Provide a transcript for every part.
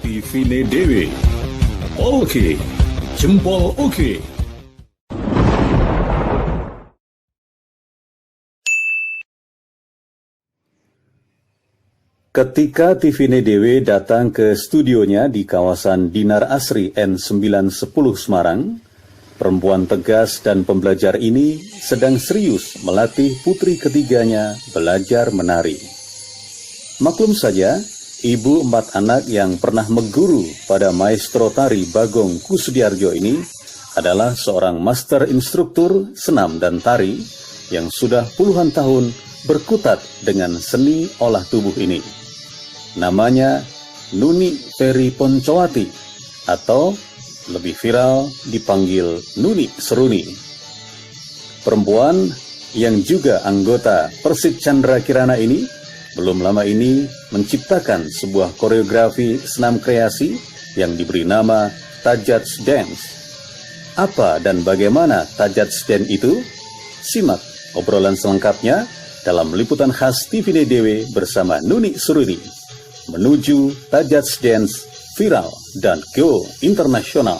Tivine Dewi. Oke, jempol oke. Ketika Tivine Dewi datang ke studionya di kawasan Dinar Asri N910 Semarang, perempuan tegas dan pembelajar ini sedang serius melatih putri ketiganya belajar menari. Maklum saja, ibu 4 anak yang pernah mengguru pada maestro tari Bagong Kusdiarjo ini adalah seorang master instruktur senam dan tari yang sudah puluhan tahun berkutat dengan seni olah tubuh ini. Namanya Nuni Ferry Poncowati atau lebih viral dipanggil Nuni Seruni. Perempuan yang juga anggota Persik Chandra Kirana ini belum lama ini menciptakan sebuah koreografi senam kreasi yang diberi nama Tajats Dance. Apa dan bagaimana Tajats Dance itu? Simak obrolan selengkapnya dalam liputan khas Tivine Dewi bersama Nuni Seruni menuju Tajats Dance viral dan go internasional.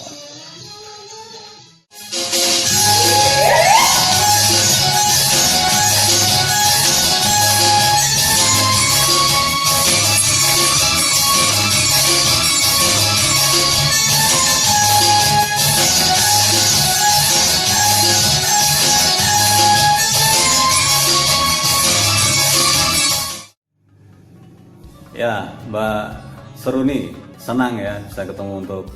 Ya, Mbak Seruni, senang ya bisa ketemu untuk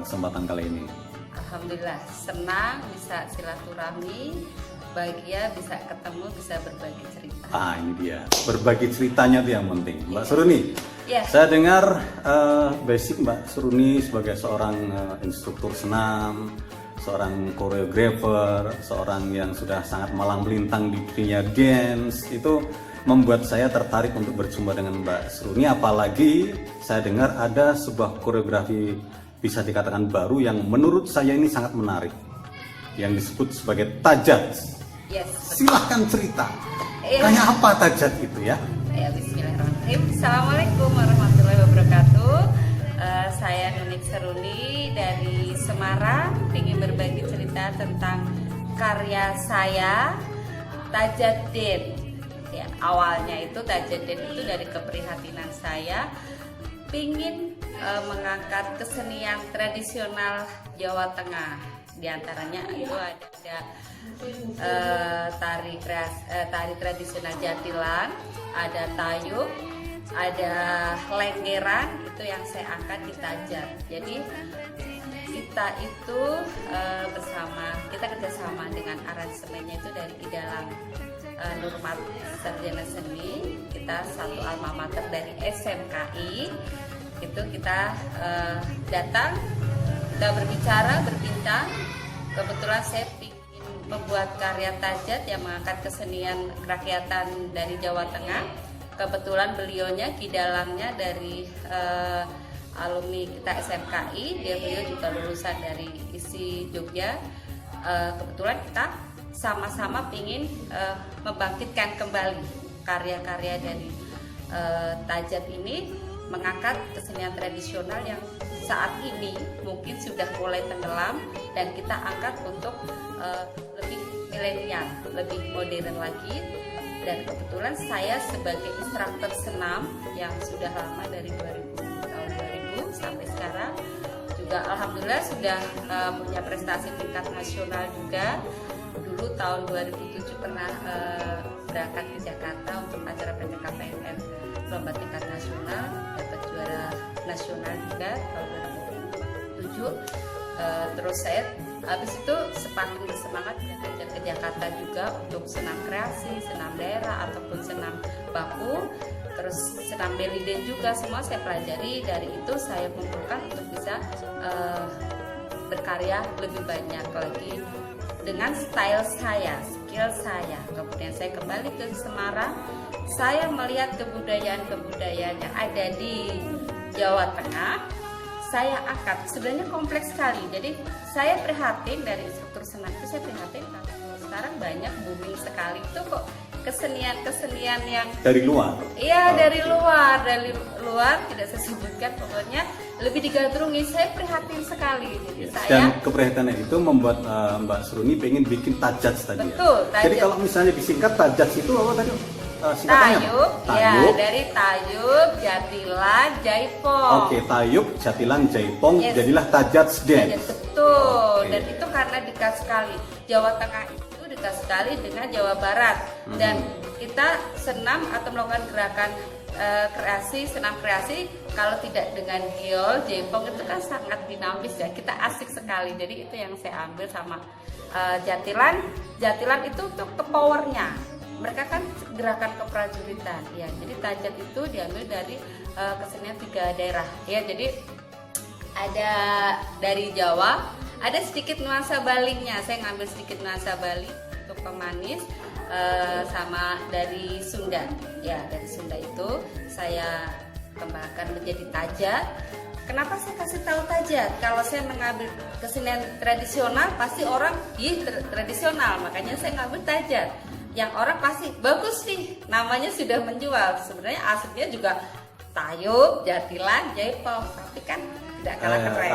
kesempatan kali ini. Alhamdulillah, senang bisa silaturahmi, bahagia bisa ketemu, bisa berbagi cerita. Ini dia, berbagi ceritanya itu yang penting. Mbak Seruni, saya dengar basic Mbak Seruni sebagai seorang instruktur senam, seorang koreografer, seorang yang sudah sangat malang melintang di dunia dance, itu membuat saya tertarik untuk berjumpa dengan Mbak Seruni, apalagi saya dengar ada sebuah koreografi bisa dikatakan baru yang menurut saya ini sangat menarik, yang disebut sebagai Tajats. Yes. Silahkan cerita, kayak apa Tajats itu ya? Ya, bismillahirrahmanirrahim. Assalamualaikum warahmatullahi wabarakatuh. Saya Nuni Seruni dari Semarang, ingin berbagi cerita tentang karya saya, Tajats Dance. Ya, awalnya itu Tajats Dance itu dari keprihatinan saya ingin mengangkat kesenian tradisional Jawa Tengah. Di antaranya itu ada tari tradisional Jatilan, ada tayub, ada lenggeran, itu yang saya angkat di Tajats. Jadi kita itu kita kerjasama dengan aransemennya itu dari Idalang Nurmat Sarjana Seni, kita satu alma mater dari SMKI. Itu kita datang, kita berbincang. Kebetulan saya ingin membuat karya Tajats yang mengangkat kesenian kerakyatan dari Jawa Tengah. Kebetulan beliaunya Kidalangnya dari alumni kita SMKI, beliau juga lulusan dari ISI Jogja. Kebetulan kita sama-sama ingin membangkitkan kembali karya-karya dari Tajats ini, mengangkat kesenian tradisional yang saat ini mungkin sudah mulai tenggelam dan kita angkat untuk lebih milenial, lebih modern lagi. Dan kebetulan saya sebagai instruktur senam yang sudah lama dari tahun 2000 sampai sekarang juga alhamdulillah sudah punya prestasi tingkat nasional juga. Dulu tahun 2007 pernah berangkat ke Jakarta untuk acara PTKPNN lomba tingkat nasional, dapat juara nasional juga tahun 2007. Terus saya habis itu semakin bersemangat belajar ke Jakarta juga untuk senam kreasi, senam daerah ataupun senam baku, terus senam belly dance juga, semua saya pelajari. Dari itu saya kumpulkan untuk bisa berkarya lebih banyak lagi dengan style saya, skill saya. Kemudian saya kembali ke Semarang, saya melihat kebudayaan-kebudayaan yang ada di Jawa Tengah, saya angkat. Sebenarnya kompleks sekali. Jadi saya prihatin dari instruktur senam itu, saya prihatin karena sekarang banyak booming sekali itu kok kesenian yang dari luar. Iya, dari luar tidak saya sebutkan, pokoknya lebih digandrungi. Saya prihatin sekali. Jadi saya dan keprihatinannya itu membuat Mbak Suruni pengen bikin tajats tadi. Betul, ya. Jadi tajats. kalau misalnya disingkat tajats itu apa tadi? Singkatannya Tayub, apa? ya dari Tayub, Jatilan, Jaipong. Oke, Tayub, Jatilan, Jaipong, Yes. jadilah tajats Ya, dance. betul. Oke. Dan itu karena dekat sekali. Jawa Tengah itu dekat sekali dengan Jawa Barat. Dan kita senam atau melakukan gerakan kreasi, senam kreasi, kalau tidak dengan giol, jaipong itu kan sangat dinamis ya. Kita asik sekali. Jadi itu yang saya ambil sama Jatilan. Jatilan itu untuk ke powernya. Mereka kan gerakan keprajuritan ya. Jadi tajat itu diambil dari kesenian 3 daerah ya. Jadi ada dari Jawa, ada sedikit nuansa Balinya. Saya ngambil sedikit nuansa Bali untuk pemanis, sama dari Sunda. Ya, dari Sunda itu saya kembangkan menjadi tajat. Kenapa saya kasih tahu tajat? Kalau saya mengambil kesenian tradisional, pasti orang tradisional, makanya saya ngambil tajat. Yang orang pasti bagus nih, namanya sudah menjual. Sebenarnya aslinya juga Tayub, Jatilan, Jaipong, tapi kan tidak kalah keren.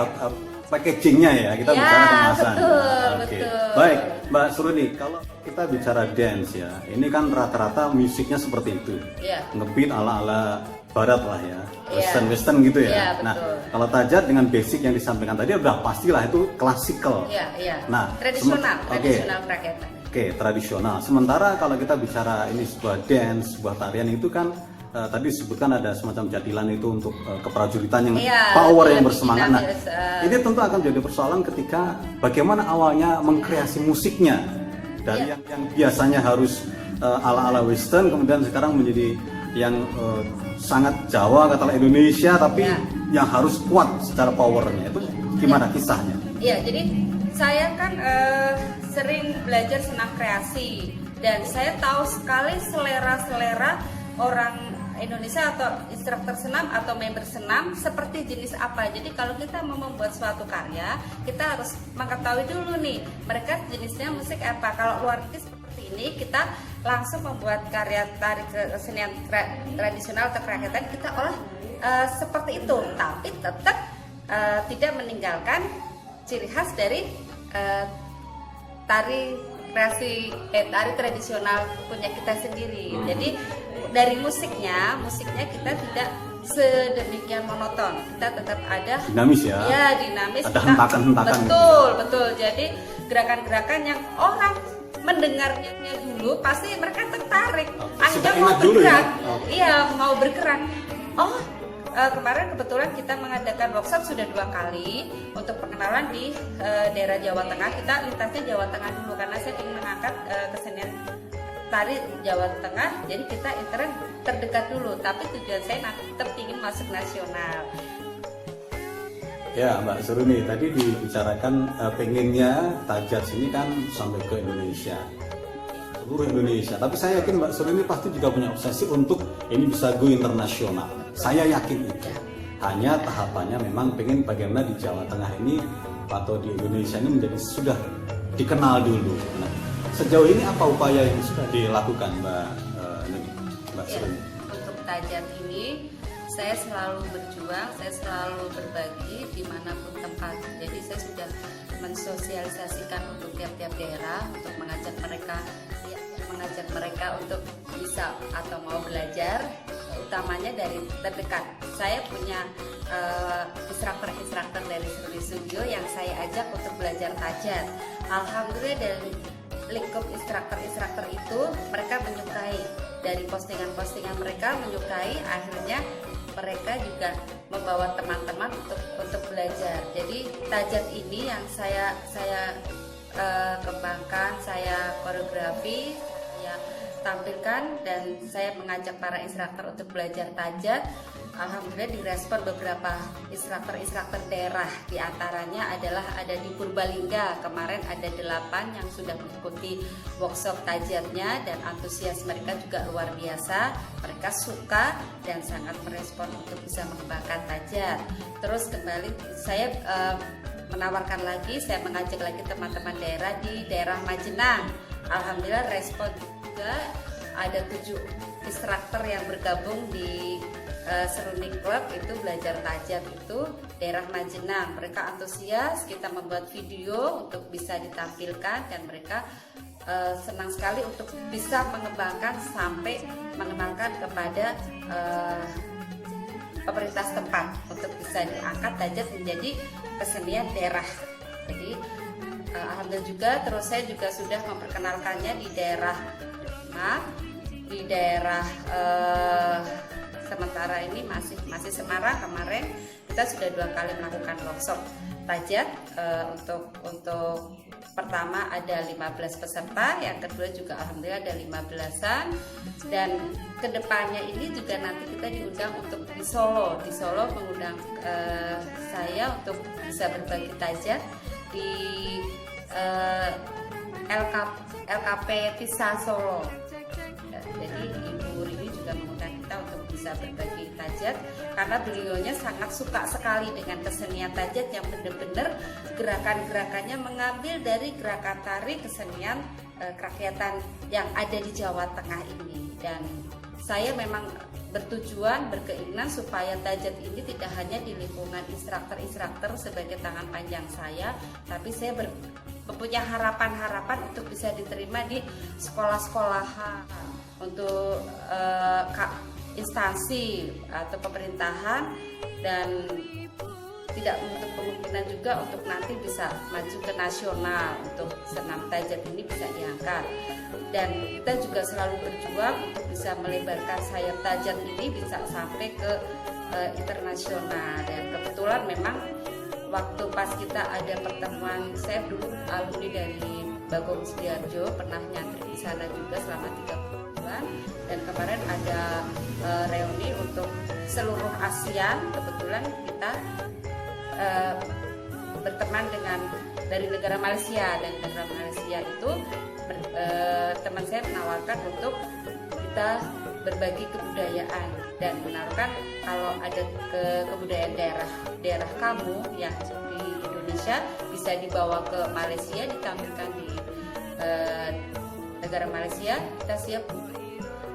Packagingnya ya, kita Ya, bicara kemasan. betul, Oke. betul. Baik, Mbak Suruni, kalau kita bicara dance ya, ini kan rata-rata musiknya seperti itu, Ya. ngebeat ala-ala barat lah ya, Iya. western gitu ya. Iya, Nah, betul. kalau tajat dengan basic yang disampaikan tadi udah pastilah itu klasikal. Iya, iya. Nah, Tradisional, oke. tradisional kerakyatan. Oke, tradisional. Sementara kalau kita bicara ini sebuah dance, sebuah tarian itu kan tadi disebutkan ada semacam jatilan itu untuk keprajuritan yang Iya, power yang lebih bersemangat. Nah, dinamis, ini tentu akan jadi persoalan ketika bagaimana awalnya mengkreasi musiknya dari Iya. yang biasanya harus ala-ala western, kemudian sekarang menjadi yang sangat Jawa, katakanlah Indonesia, tapi Iya. yang harus kuat secara powernya. Itu gimana kisahnya? Iya, jadi saya kan sering belajar senam kreasi dan saya tahu sekali selera-selera orang Indonesia atau instruktur senam atau member senam seperti jenis apa. Jadi kalau kita mau membuat suatu karya, kita harus mengetahui dulu nih mereka jenisnya musik apa. Kalau luar negeri seperti ini, kita langsung membuat karya tari kesenian tradisional atau kerakyatan, kita olah seperti itu, tapi tetap tidak meninggalkan ciri khas dari tari tradisional punya kita sendiri. Jadi dari musiknya kita tidak sedemikian monoton. Kita tetap ada Dinamis ya. Ya, dinamis. Ada Kita- hentakan-hentakan gitu. Betul. Jadi gerakan-gerakan yang orang mendengarnya dulu pasti mereka tertarik. Akhirnya Sudah mau ingat dulu ya? bergerak. Oke. Iya, mau bergerak. Oh, kemarin kebetulan kita mengadakan workshop sudah 2 kali untuk pengenalan di daerah Jawa Tengah. Kita lintasnya Jawa Tengah dulu karena saya ingin mengangkat kesenian tari Jawa Tengah. Jadi kita intern terdekat dulu. Tapi tujuan saya tetap ingin masuk nasional. Ya, Mbak Suruni, tadi dibicarakan pengennya tajat sini kan sampai ke Indonesia, seluruh Indonesia. Tapi saya yakin Mbak Suruni pasti juga punya obsesi untuk ini bisa go internasional. Saya yakin itu. Hanya tahapannya memang pengen bagaimana di Jawa Tengah ini atau di Indonesia ini menjadi sudah dikenal dulu. Nah, sejauh ini apa upaya yang sudah dilakukan Mbak Ya, Suruni? untuk tajat ini saya selalu berjuang, saya selalu berbagi dimanapun tempat. Jadi saya sudah mensosialisasikan untuk tiap-tiap daerah untuk mengajak mereka untuk bisa atau mau belajar, utamanya dari terdekat. Saya punya instruktur dari Suruni Studio yang saya ajak untuk belajar tajat. Alhamdulillah dari lingkup instruktur itu mereka menyukai, dari postingan-postingan mereka menyukai, akhirnya mereka juga membawa teman-teman untuk belajar. Jadi tajat ini yang saya kembangkan, saya koreografi, saya tampilkan, dan saya mengajak para instruktur untuk belajar tajat. Alhamdulillah direspon beberapa instruktur daerah, diantaranya adalah ada di Purbalingga. Kemarin ada 8 yang sudah mengikuti workshop tajatnya dan antusias mereka juga luar biasa. Mereka suka dan sangat merespon untuk bisa mengembangkan tajat. Terus kembali saya menawarkan lagi, saya mengajak lagi teman-teman daerah di daerah Majenang. Alhamdulillah respon juga, ada 7 instruktur yang bergabung di Seruni Club itu belajar tajat itu daerah Majenang. Mereka antusias, kita membuat video untuk bisa ditampilkan dan mereka senang sekali untuk bisa mengembangkan sampai mengenalkan kepada pemerintah setempat untuk bisa diangkat tajat menjadi kesenian daerah. Jadi alhamdulillah juga, terus saya juga sudah memperkenalkannya di daerah Demak, di daerah sementara ini masih Semarang. Kemarin kita sudah 2 kali melakukan workshop tajat. Untuk pertama ada 15 peserta, yang kedua juga alhamdulillah ada 15-an, dan kedepannya ini juga nanti kita diundang untuk di Solo mengundang saya untuk bisa berbagi tajat di LKP Tisa Solo. Jadi Ibu Rini juga mengundang kita untuk bisa berbagi tajat karena beliaunya sangat suka sekali dengan kesenian tajat yang benar-benar gerakan-gerakannya mengambil dari gerakan tari kesenian kerakyatan yang ada di Jawa Tengah ini. Dan saya memang berkeinginan supaya tajat ini tidak hanya di lingkungan instruktur sebagai tangan panjang saya, tapi saya mempunyai harapan untuk bisa diterima di sekolah-sekolahan, untuk instansi atau pemerintahan, dan tidak menutup kemungkinan juga untuk nanti bisa maju ke nasional untuk senam tajat ini bisa diangkat. Dan kita juga selalu berjuang untuk bisa melebarkan sayap tajat ini bisa sampai ke internasional. Dan kebetulan memang waktu pas kita ada pertemuan, saya dulu alumni dari Bagong Sediarjo, pernah nyantri di sana juga selama 3 bulan, dan kemarin ada reuni untuk seluruh ASEAN. Kebetulan kita berteman dengan dari negara Malaysia, dan negara Malaysia itu teman saya menawarkan untuk kita berbagi kebudayaan dan menaruhkan kalau ada kebudayaan daerah kamu yang di Indonesia bisa dibawa ke Malaysia, ditampilkan di negara Malaysia, kita siap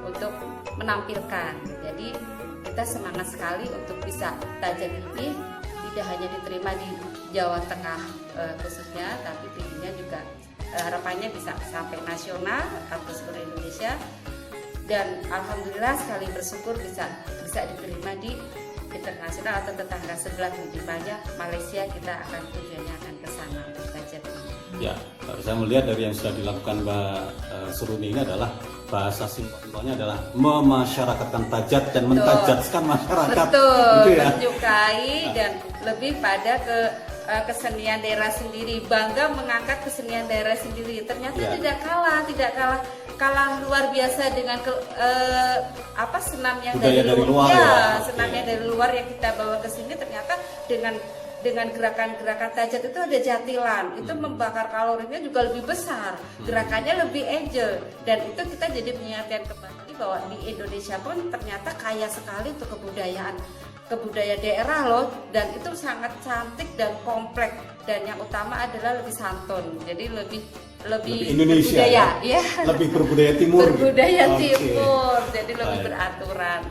untuk menampilkan. Jadi kita semangat sekali untuk bisa tajat ini tidak hanya diterima di Jawa Tengah khususnya, tapi pinginnya juga harapannya bisa sampai nasional atau seluruh Indonesia. Dan alhamdulillah sekali bersyukur bisa diterima di internasional atau tetangga sebelah, dimana Malaysia kita akan tujuannya akan ke sana untuk tajat. Ya, saya melihat dari yang sudah dilakukan Mbak Seruni ini adalah bahasa simpelnya adalah memasyarakatkan tajat dan mentajatkan masyarakat. Betul, gitu ya? menyukai dan lebih pada ke kesenian daerah sendiri, bangga mengangkat kesenian daerah sendiri. Ternyata tidak kalah luar biasa dengan senam yang dari luar ya. Senam yang dari luar yang kita bawa ke sini, ternyata dengan gerakan-gerakan tajat itu ada jatilan, itu membakar kalorinya juga lebih besar, gerakannya lebih agile, dan itu kita jadi mengingatkan kembali bahwa di Indonesia pun ternyata kaya sekali untuk kebudayaan daerah loh, dan itu sangat cantik dan kompleks, dan yang utama adalah lebih santun, jadi lebih Indonesia berbudaya, ya. Lebih berbudaya timur. Timur, jadi lebih beraturan.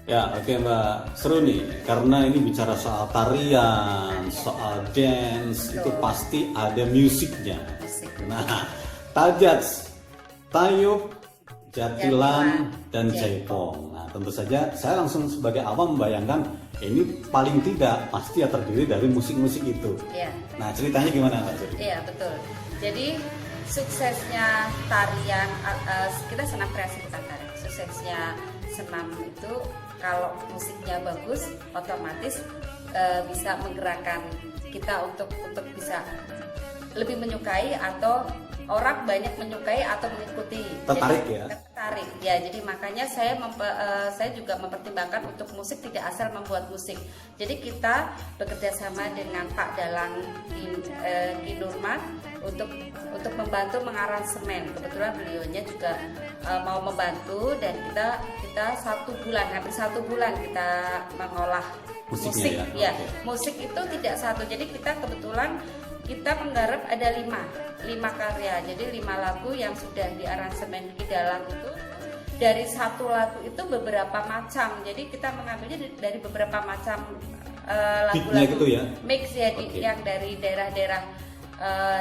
Ya, oke Mbak Seruni, karena ini bicara soal tarian, soal dance, itu pasti ada musiknya. Nah, tajat, tayub, jatilan, dan jaipong. Nah, tentu saja saya langsung sebagai awam membayangkan ini paling tidak pasti ya terdiri dari musik-musik itu. Ya. Nah, ceritanya gimana Mbak Seruni? Iya, betul. Jadi suksesnya tarian, kita senam kreasi bukan tari. Suksesnya senam itu kalau musiknya bagus, otomatis bisa menggerakkan kita untuk bisa lebih menyukai, atau orang banyak menyukai atau mengikuti. Tertarik ya? Tertarik ya. Jadi makanya saya juga mempertimbangkan untuk musik tidak asal membuat musik. Jadi kita bekerja sama dengan Pak Dalang Nurman untuk membantu mengaransemen. Kebetulan beliaunya juga mau membantu, dan kita hampir 1 bulan kita mengolah musik. Ya. Musik itu tidak satu. Jadi kita kebetulan kita menggarap ada 5 karya, jadi 5 lagu yang sudah diaransemen di dalam itu, dari satu lagu itu beberapa macam. Jadi kita mengambilnya dari beberapa macam lagu-lagu gitu ya? mix ya, yang dari daerah-daerah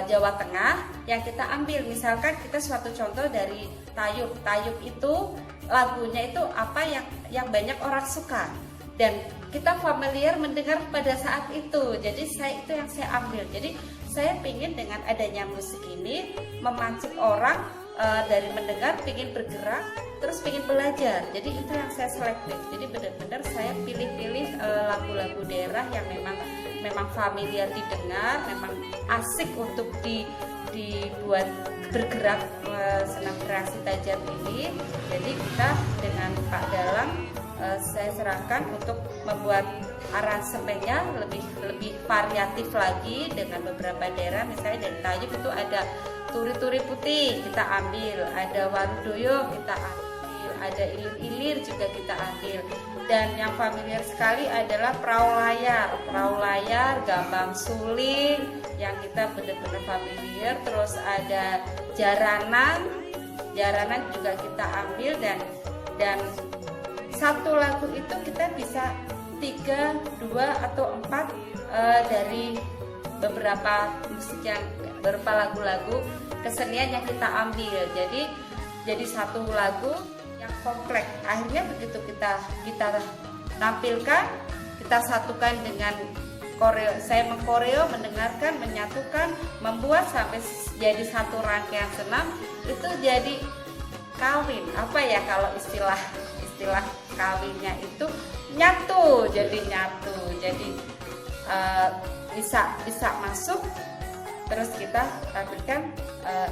Jawa Tengah yang kita ambil. Misalkan kita suatu contoh dari Tayub. Tayub itu lagunya itu apa yang banyak orang suka dan kita familiar mendengar pada saat itu. Jadi itu yang saya ambil. Jadi saya ingin dengan adanya musik ini memancing orang dari mendengar ingin bergerak terus ingin belajar. Jadi itu yang saya selektif. Jadi benar-benar saya pilih-pilih lagu-lagu daerah yang memang familiar didengar, memang asik untuk dibuat bergerak senam kreasi Tajat ini. Jadi kita dengan Pak Dalang saya serahkan untuk membuat aransemennya lebih variatif lagi dengan beberapa daerah. Misalnya dari Tayub itu ada Turi-Turi Putih kita ambil, ada Warudoyo kita ambil, ada Ilir-Ilir juga kita ambil, dan yang familiar sekali adalah Perahu Layar, Gambang Suling yang kita benar-benar familiar. Terus ada Jaranan juga kita ambil, dan satu lagu itu kita bisa 3, 2 atau 4 dari beberapa musik yang beberapa lagu-lagu kesenian yang kita ambil. Jadi satu lagu yang kompleks. Akhirnya begitu kita tampilkan, kita satukan dengan koreo. Saya mengkoreo, mendengarkan, menyatukan, membuat sampai jadi satu rangkaian senam. Itu jadi kawin. Apa ya kalau istilah kawinnya itu nyatu. Jadi bisa masuk. Terus kita tampilkan,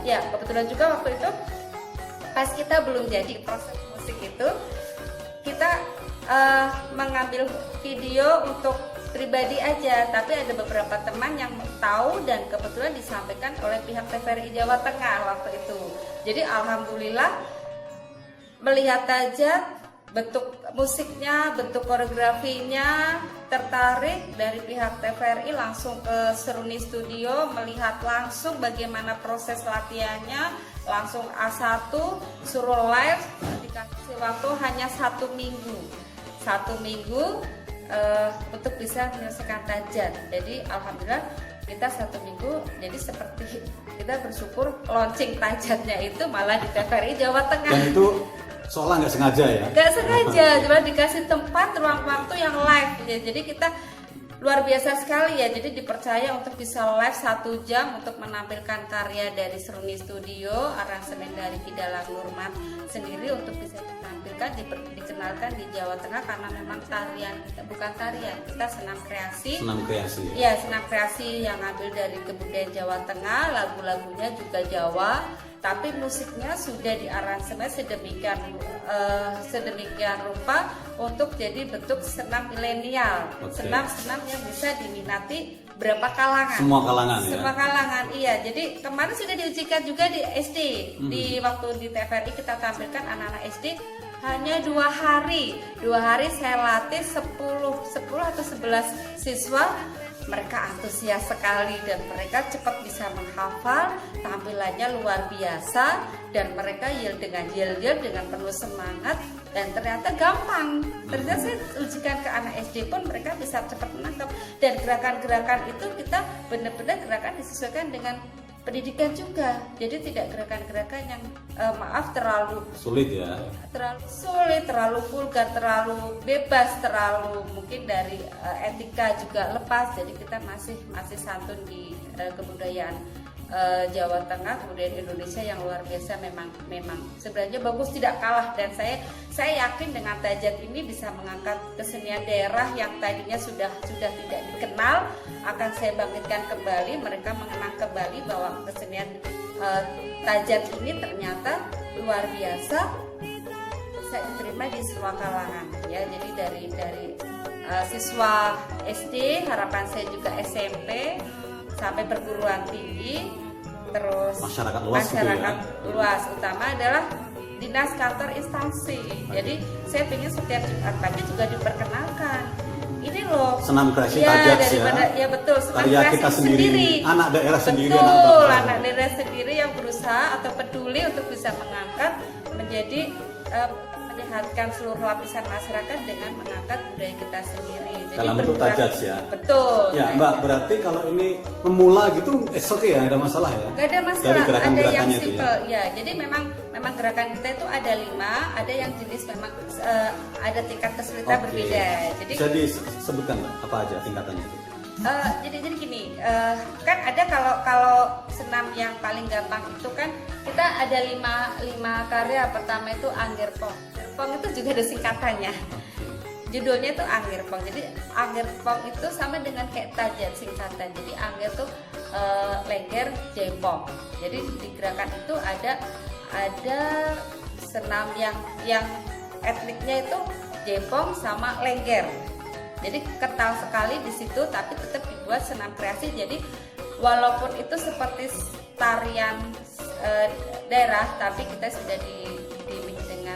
ya kebetulan juga waktu itu pas kita belum jadi proses musik itu, kita mengambil video untuk pribadi aja, tapi ada beberapa teman yang tahu dan kebetulan disampaikan oleh pihak TVRI Jawa Tengah waktu itu. Jadi alhamdulillah melihat aja bentuk musiknya, bentuk koreografinya, tertarik dari pihak TVRI langsung ke Seruni Studio, melihat langsung bagaimana proses latihannya, langsung A1 suruh live, dikasih waktu hanya 1 minggu untuk bisa menyelesaikan Tajat. Jadi alhamdulillah kita 1 minggu, jadi seperti kita bersyukur launching Tajatnya itu malah di TVRI Jawa Tengah. Dan itu seolah nggak sengaja ya? Nggak sengaja, cuma dikasih tempat, ruang waktu yang live ya. Jadi kita luar biasa sekali ya. Jadi dipercaya untuk bisa live 1 jam untuk menampilkan karya dari Seruni Studio, aransemen dari Kidalang Nurman sendiri untuk bisa ditampilkan, dikenalkan di Jawa Tengah karena memang bukan tarian, kita senam kreasi. Senam kreasi. Ya, senam kreasi yang ambil dari kebudayaan Jawa Tengah, lagu-lagunya juga Jawa. Tapi musiknya sudah diaransemen sedemikian rupa untuk jadi bentuk senam milenial, senam yang bisa diminati berapa kalangan. Semua kalangan ya. Semua kalangan, iya. Jadi kemarin sudah diujikan juga di SD. Di waktu di TVRI kita tampilkan anak-anak SD hanya 2 hari. 2 hari saya latih 10 atau 11 siswa. Mereka antusias sekali dan mereka cepat bisa menghafal, tampilannya luar biasa dan mereka yel dengan penuh semangat dan ternyata gampang. Ternyata saya ujikan ke anak SD pun mereka bisa cepat menangkap, dan gerakan-gerakan itu kita benar-benar gerakan disesuaikan dengan pendidikan juga. Jadi tidak gerakan-gerakan yang terlalu sulit ya. Terlalu sulit, terlalu vulgar, terlalu bebas, terlalu mungkin dari etika juga lepas. Jadi kita masih santun di kebudayaan Jawa Tengah, kemudian Indonesia yang luar biasa. Memang sebenarnya bagus, tidak kalah, dan saya yakin dengan Tajat ini bisa mengangkat kesenian daerah yang tadinya sudah tidak dikenal, akan saya bangkitkan kembali, mereka mengenang kembali bahwa kesenian Tajat ini ternyata luar biasa, bisa diterima di semua kalangan ya. Jadi dari siswa SD, harapan saya juga SMP sampai perguruan tinggi, terus masyarakat luas, utama adalah dinas kantor instansi. Jadi saya ingin setiap Jumat pagi juga diperkenalkan. Ini loh senam kreasi Tajat ya betul, senam karya kreasi kita sendiri, anak daerah sendiri, anak daerah sendiri yang berusaha atau peduli untuk bisa mengangkat menjadi memperlihatkan seluruh lapisan masyarakat dengan mengangkat budaya kita sendiri. Jadi dalam bentuk tajats ya. Betul. Ya Mbak, berarti kalau ini pemula gitu oke ya, nggak ada masalah ya? Nggak ada masalah. Dari Ada yang gerakan-gerakannya itu simple ya. Jadi memang gerakan kita itu ada 5, ada yang jenis memang ada tingkat kesulitan berbeda. Jadi bisa disebutkan Mbak, apa aja tingkatannya itu? Jadi gini, kan ada kalau senam yang paling gampang itu kan kita ada 5 karya. Pertama itu Anggerpong. Pong itu juga ada singkatannya. Judulnya itu Anggerpong. Jadi Anggerpong itu sama dengan kayak tajat singkatan. Jadi Angger tuh lengger, jepong. Jadi di gerakan itu ada senam yang etniknya itu jepong sama lengger. Jadi kental sekali di situ, tapi tetap dibuat senam kreasi. Jadi walaupun itu seperti tarian daerah, tapi kita sudah di mix dengan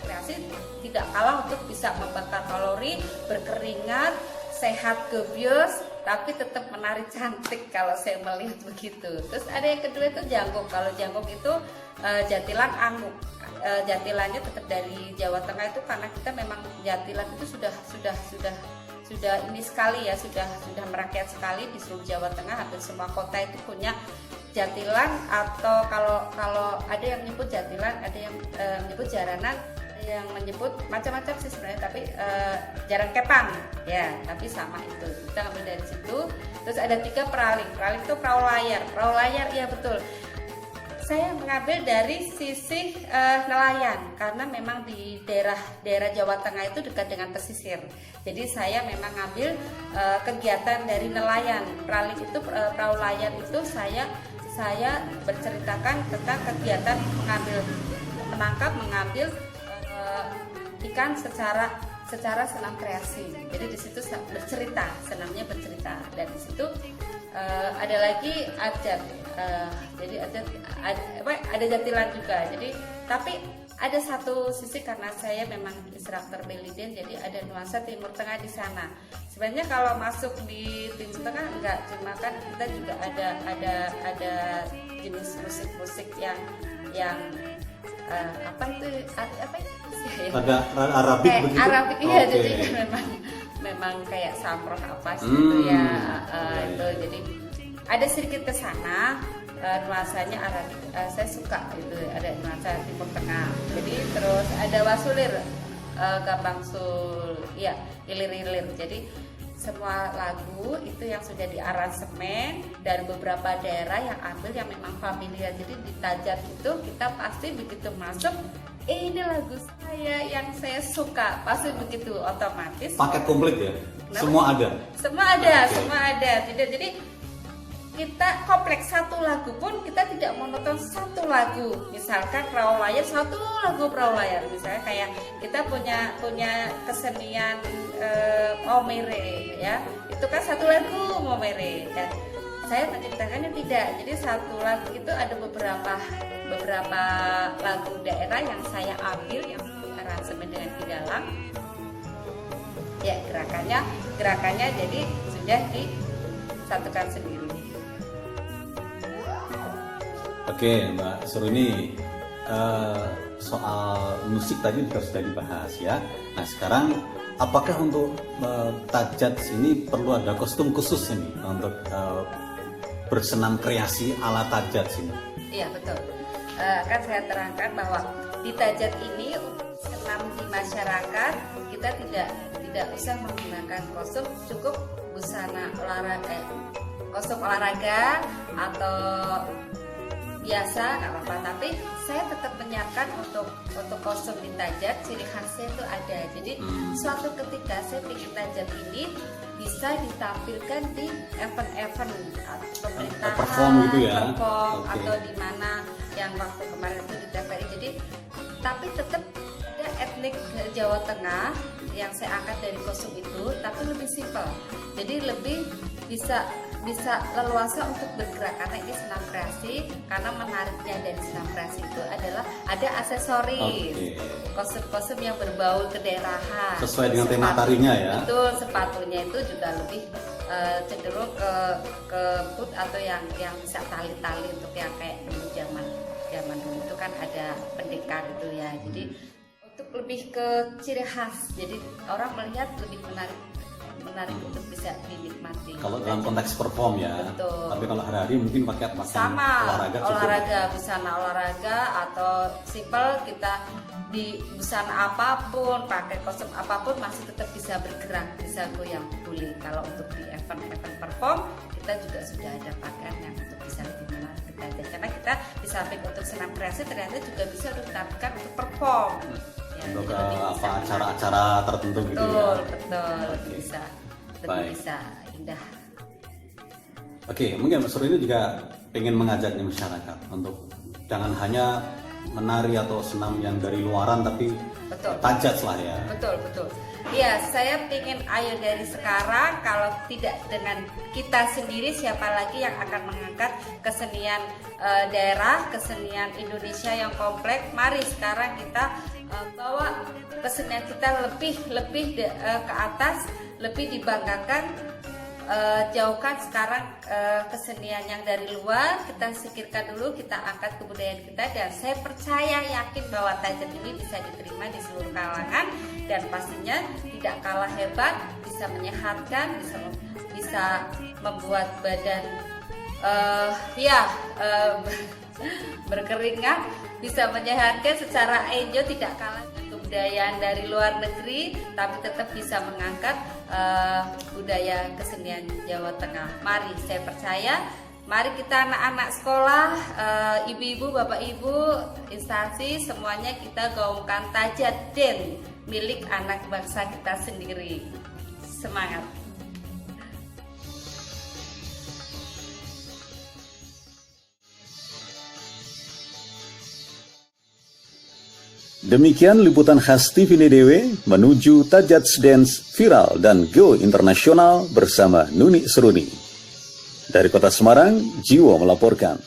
kreasi, tidak kalah untuk bisa membakar kalori, berkeringat, sehat gebyos, tapi tetap menari cantik kalau saya melihat begitu. Terus ada yang kedua itu jangkung. Kalau jangkung itu jatilan anguk. Jatilannya tetap dari Jawa Tengah itu karena kita memang jatilan itu sudah ini sekali ya, sudah merakyat sekali di seluruh Jawa Tengah. Hampir semua kota itu punya jatilan, atau kalau ada yang menyebut jatilan, ada yang menyebut jaranan, yang menyebut macam-macam sih sebenarnya, tapi jarang kepang ya, tapi sama itu kita ambil dari situ. Terus ada 3 peraling. Peraling itu perahu layar ya betul. Saya mengambil dari sisi nelayan karena memang di daerah Jawa Tengah itu dekat dengan pesisir. Jadi saya memang ngambil kegiatan dari nelayan. Peraling itu perahu layar itu saya berceritakan tentang kegiatan mengambil ikan secara senam kreasi. Jadi di situ bercerita, senamnya bercerita, dan di situ ada lagi adat. Jadi ada jatilan juga. Jadi tapi ada satu sisi karena saya memang instruktur belly dance, jadi ada nuansa Timur Tengah di sana. Sebenarnya kalau masuk di Timur Tengah enggak, cuma kan kita juga ada jenis musik yang apa itu ya? Ada Arabik begitu. Arabik iya, jadi memang kayak samproh apa sih itu ya, itu jadi ada sedikit ke sana. Nuansanya Arabik, saya suka itu, ada nuansa Timur Tengah. Jadi terus ada wasulir, gambang sul, ya ilir-ilir. Jadi semua lagu itu yang sudah diaransemen dari beberapa daerah yang ambil yang memang familiar. Jadi di tajat itu kita pasti begitu masuk, ini lagu saya yang saya suka, pasti begitu otomatis. Paket komplit ya? Kenapa? Semua ada? Semua ada. Tidak, jadi kita kompleks satu lagu pun kita tidak monoton satu lagu. Misalkan perahu layar, satu lagu perahu layar. Misalnya kayak kita punya kesenian Maumere ya, itu kan satu lagu Maumere. Dan saya menciptakannya tidak. Jadi satu lagu itu ada beberapa lagu daerah yang saya ambil, yang aransemen dengan Kidalang. Ya gerakannya jadi sudah disatukan sendiri. Oke Mbak Suruni, soal musik tadi sudah dibahas ya. Nah sekarang apakah untuk tajat ini perlu ada kostum khusus ini untuk bersenam kreasi ala tajat sini? Iya betul. Kan saya terangkan bahwa di tajat ini senam di masyarakat kita tidak usah menggunakan kostum, cukup busana olahraga, kostum olahraga atau biasa nggak apa-apa, tapi saya tetap menyiapkan untuk kostum di tajat, ciri khasnya itu ada. Jadi suatu ketika saya bikin tajat ini bisa ditampilkan di event-event pemerintahan, perform gitu ya, atau di mana yang waktu kemarin itu di TVRI. Jadi tapi tetap ada etnik Jawa Tengah yang saya angkat dari kostum itu, tapi lebih simpel. Jadi lebih bisa leluasa untuk bergerak karena ini senam kreasi. Karena menariknya dari senam kreasi itu adalah ada aksesoris, kostum-kostum yang berbau kedaerahan sesuai dengan tema tarinya ya. Betul, sepatunya itu juga lebih cenderung ke boot atau yang bisa tali-tali, untuk yang kayak dulu zaman dulu itu kan ada pendekar itu ya. Jadi untuk lebih ke ciri khas, jadi orang melihat lebih menarik untuk bisa dinikmati. Kalau dalam konteks perform ya. Betul. Tapi kalau hari-hari mungkin pakai sama olahraga, busana olahraga atau simple kita di busana apapun, pakai kostum apapun masih tetap bisa bergerak, bisa goyang guling. Kalau untuk di event perform kita juga sudah ada pakaian yang untuk bisa lebih menarik kita aja. Karena kita di samping untuk senam kreasi ternyata juga bisa diterapkan untuk perform. Ya, untuk bisa acara-acara tertentu gitu ya. Betul, bisa lebih bisa indah. Oke, mungkin Mas Rudi juga ingin mengajaknya masyarakat untuk jangan hanya menari atau senam yang dari luaran, tapi tajat lah ya. Betul. Iya, saya ingin ayo dari sekarang, kalau tidak dengan kita sendiri, siapa lagi yang akan mengangkat kesenian daerah, kesenian Indonesia yang kompleks. Mari sekarang kita bawa kesenian kita lebih ke atas, lebih dibanggakan. Jauhkan sekarang kesenian yang dari luar, kita singkirkan dulu, kita angkat kebudayaan kita, dan saya percaya yakin bahwa tajam ini bisa diterima di seluruh kalangan dan pastinya tidak kalah hebat, bisa menyehatkan, bisa membuat badan berkeringat, bisa menyehatkan secara enjoy, tidak kalah kebudayaan dari luar negeri, tapi tetap bisa mengangkat budaya kesenian Jawa Tengah. Mari, saya percaya, mari kita anak-anak sekolah, ibu-ibu, bapak ibu, instansi, semuanya kita gaungkan tajat den milik anak bangsa kita sendiri. Semangat! Demikian liputan khas TV NDW menuju Tajats Dance viral dan go internasional bersama Nuni Seruni. Dari Kota Semarang, Jiwo melaporkan.